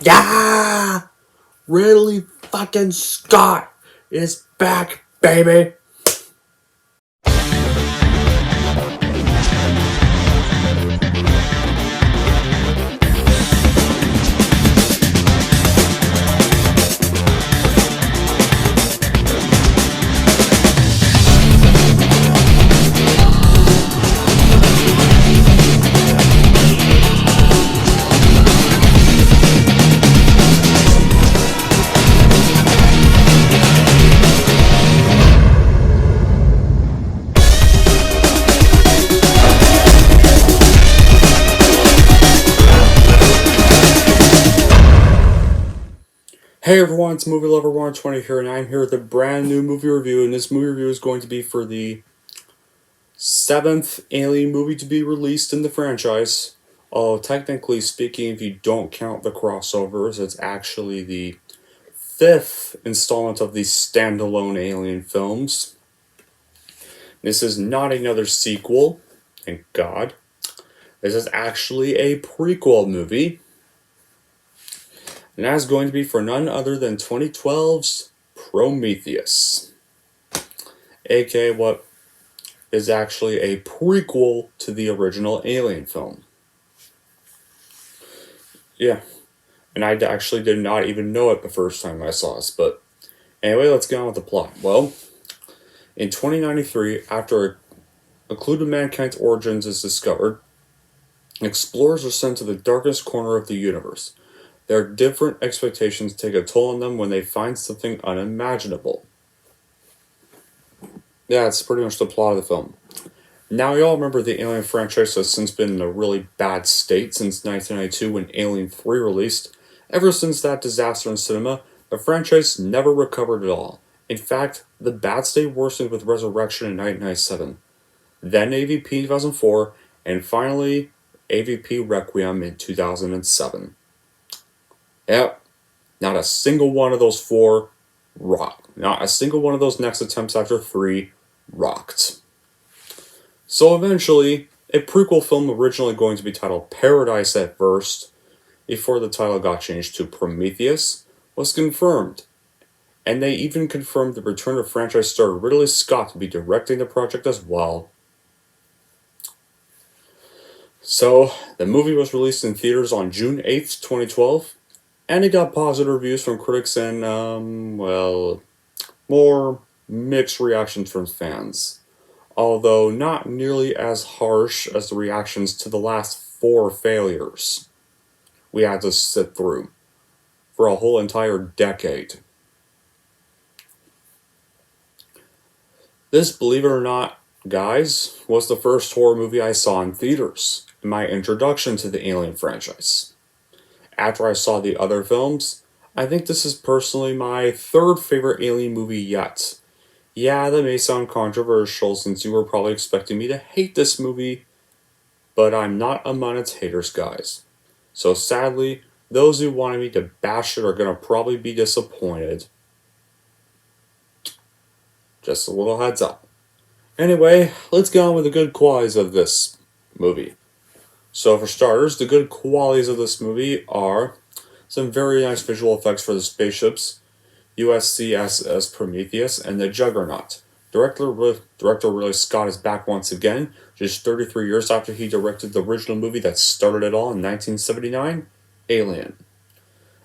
Yeah! Ridley fucking Scott is back, baby! Hey everyone, it's Movie Lover 120 here, and I'm here with a brand new movie review, and this movie review is going to be for the 7th Alien movie to be released in the franchise. Technically speaking, if you don't count the crossovers, it's actually the 5th installment of the standalone Alien films. This is not another sequel, thank God. This is actually a prequel movie. And that's going to be for none other than 2012's Prometheus. aka what is actually a prequel to the original Alien film. Yeah, and I actually did not even know it the first time I saw this, but anyway, let's get on with the plot. Well, in 2093, after a clue to mankind's origins is discovered, explorers are sent to the darkest corner of the universe. Their different expectations take a toll on them when they find something unimaginable. Yeah, that's pretty much the plot of the film. Now, you all remember the Alien franchise has since been in a really bad state since 1992 when Alien 3 released. Ever since that disaster in cinema, the franchise never recovered at all. In fact, the bad state worsened with Resurrection in 1997, then AVP in 2004, and finally AVP Requiem in 2007. Yep, not a single one of those four rocked. Not a single one of those next attempts after 3 rocked. So eventually, a prequel film originally going to be titled Paradise at first, before the title got changed to Prometheus, was confirmed. And they even confirmed the return of franchise star Ridley Scott to be directing the project as well. So, the movie was released in theaters on June 8th, 2012, and it got positive reviews from critics and, more mixed reactions from fans. Although not nearly as harsh as the reactions to the last 4 failures we had to sit through for a whole entire decade. This, believe it or not, guys, was the first horror movie I saw in theaters, and my introduction to the Alien franchise. After I saw the other films, I think this is personally my 3rd favorite Alien movie yet. Yeah, that may sound controversial since you were probably expecting me to hate this movie, but I'm not among its haters, guys. So sadly, those who wanted me to bash it are gonna probably be disappointed. Just a little heads up. Anyway, let's get on with the good qualities of this movie. So for starters, the good qualities of this movie are some very nice visual effects for the spaceships, USCSS Prometheus, and the Juggernaut. Director Ridley Scott is back once again, just 33 years after he directed the original movie that started it all in 1979, Alien.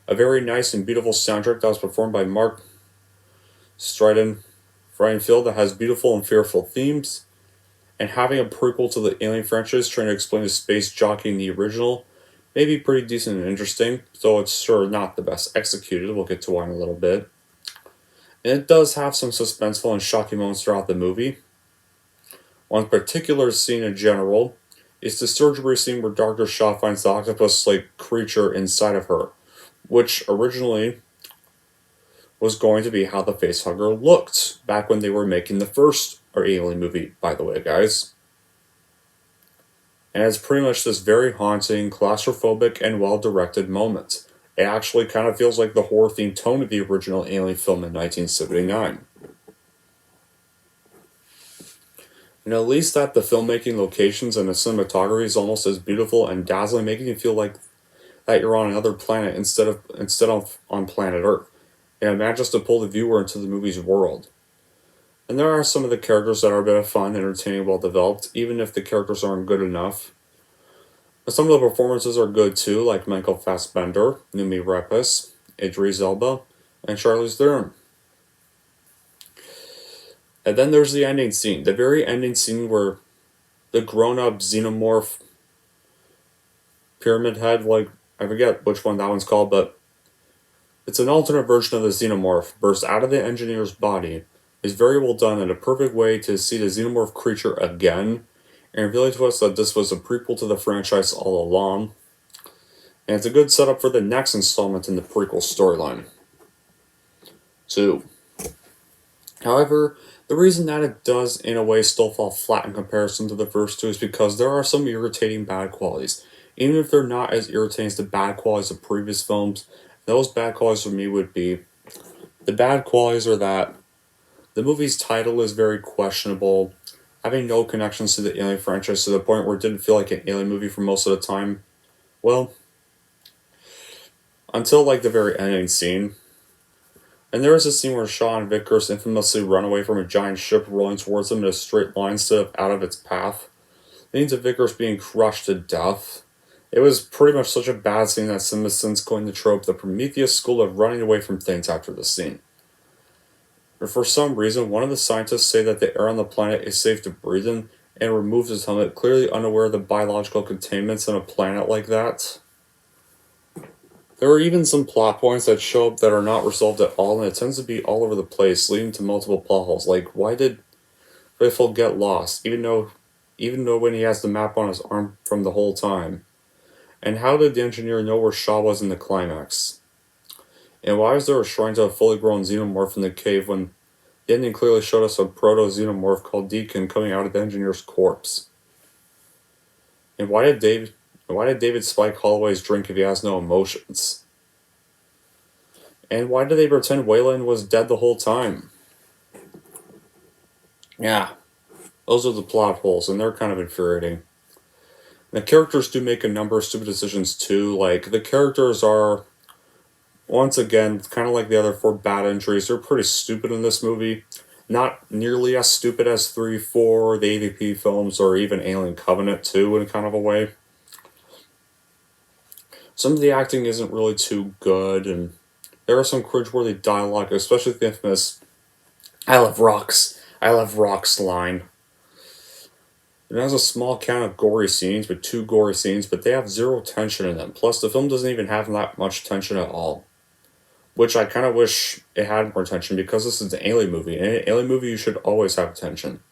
A very nice and beautiful soundtrack that was performed by Mark Friedenfeld that has beautiful and fearful themes, and having a prequel to the Alien franchise trying to explain the space jockey in the original may be pretty decent and interesting, though it's sure not the best executed. We'll get to why in a little bit. And it does have some suspenseful and shocking moments throughout the movie. One particular scene in general is the surgery scene where Dr. Shaw finds the octopus-like creature inside of her, which originally was going to be how the facehugger looked back when they were making the first Alien movie, by the way, guys. And it's pretty much this very haunting, claustrophobic, and well-directed moment. It actually kind of feels like the horror-themed tone of the original Alien film in 1979. And at least that the filmmaking, locations, and the cinematography is almost as beautiful and dazzling, making you feel like that you're on another planet instead of on planet Earth. And it manages to pull the viewer into the movie's world. And there are some of the characters that are a bit of fun, entertaining, well developed, even if the characters aren't good enough. But some of the performances are good too, like Michael Fassbender, Numi Rapace, Idris Elba, and Charlize Theron. And then there's the ending scene, the very ending scene where the grown-up xenomorph pyramid head, like, I forget which one that one's called, but it's an alternate version of the xenomorph, bursts out of the engineer's body, is very well done and a perfect way to see the xenomorph creature again, and revealing to us that this was a prequel to the franchise all along. And it's a good setup for the next installment in the prequel storyline. 2. However, the reason that it does, in a way, still fall flat in comparison to the first two is because there are some irritating bad qualities. Even if they're not as irritating as the bad qualities of previous films, those bad qualities for me would be, the bad qualities are that the movie's title is very questionable, having no connections to the Alien franchise to the point where it didn't feel like an Alien movie for most of the time. Well, until like the very ending scene. And there is a scene where Shaw and Vickers infamously run away from a giant ship rolling towards them in a straight line instead of out of its path, leading to Vickers being crushed to death. It was pretty much such a bad scene that some have since coined the trope the Prometheus school of running away from things after the scene. But for some reason, one of the scientists say that the air on the planet is safe to breathe in, and removes his helmet, clearly unaware of the biological containments on a planet like that. There are even some plot points that show up that are not resolved at all, and it tends to be all over the place, leading to multiple plot holes. Like, why did Riffle get lost, even though when he has the map on his arm from the whole time? And how did the engineer know where Shaw was in the climax? And why is there a shrine to a fully grown xenomorph in the cave when the ending clearly showed us a proto-xenomorph called Deacon coming out of the engineer's corpse? And why did David spike Holloway's drink if he has no emotions? And why did they pretend Wayland was dead the whole time? Yeah, those are the plot holes, and they're kind of infuriating. The characters do make a number of stupid decisions too, like the characters are, once again, kind of like the other 4 bad entries, they're pretty stupid in this movie. Not nearly as stupid as 3, 4, the AVP films, or even Alien Covenant 2 in kind of a way. Some of the acting isn't really too good, and there are some cringeworthy dialogue, especially the infamous I love rocks line. It has a small count of gory scenes, with 2 gory scenes, but they have 0 tension in them. Plus, the film doesn't even have that much tension at all. Which I kind of wish it had more tension, because this is an alien movie, and in an alien movie you should always have tension.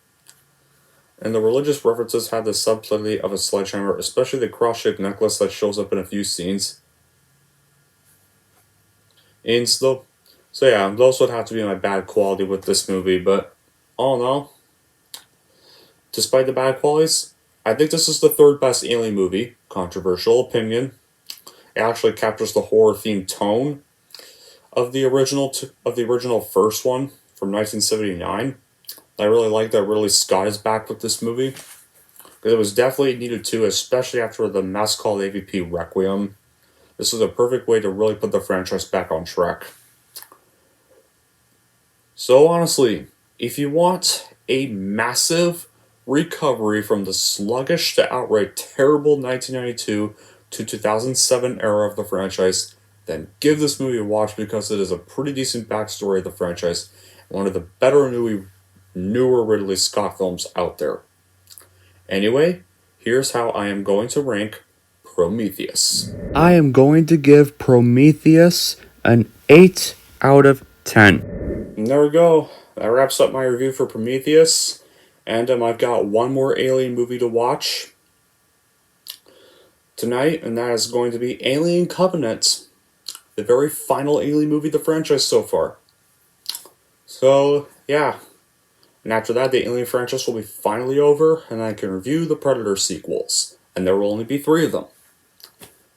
And the religious references have the subtlety of a sledgehammer, especially the cross-shaped necklace that shows up in a few scenes. So yeah, those would have to be my bad quality with this movie, but all in all, despite the bad qualities, I think this is the 3rd best Alien movie. Controversial opinion. It actually captures the horror-themed tone of the original first one from 1979. I really like that Ridley Scott is back with this movie, because it was definitely needed too, especially after the mess called AVP Requiem. This was a perfect way to really put the franchise back on track. So honestly, if you want a massive recovery from the sluggish to outright terrible 1992 to 2007 era of the franchise, then give this movie a watch, because it is a pretty decent backstory of the franchise, and one of the better newer Ridley Scott films out there. Anyway, here's how I am going to rank Prometheus. I am going to give Prometheus an 8 out of 10. And there we go. That wraps up my review for Prometheus. And I've got one more Alien movie to watch tonight, and that is going to be Alien Covenant, the very final Alien movie of the franchise so far. So, yeah. And after that, the Alien franchise will be finally over, and I can review the Predator sequels. And there will only be 3 of them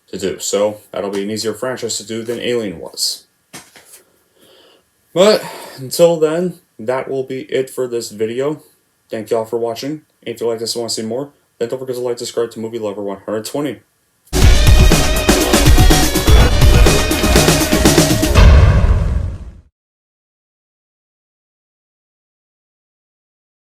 to do, so that'll be an easier franchise to do than Alien was. But, until then, that will be it for this video. Thank y'all for watching. If you like this and want to see more, then don't forget to like, subscribe to Movie Lover 120.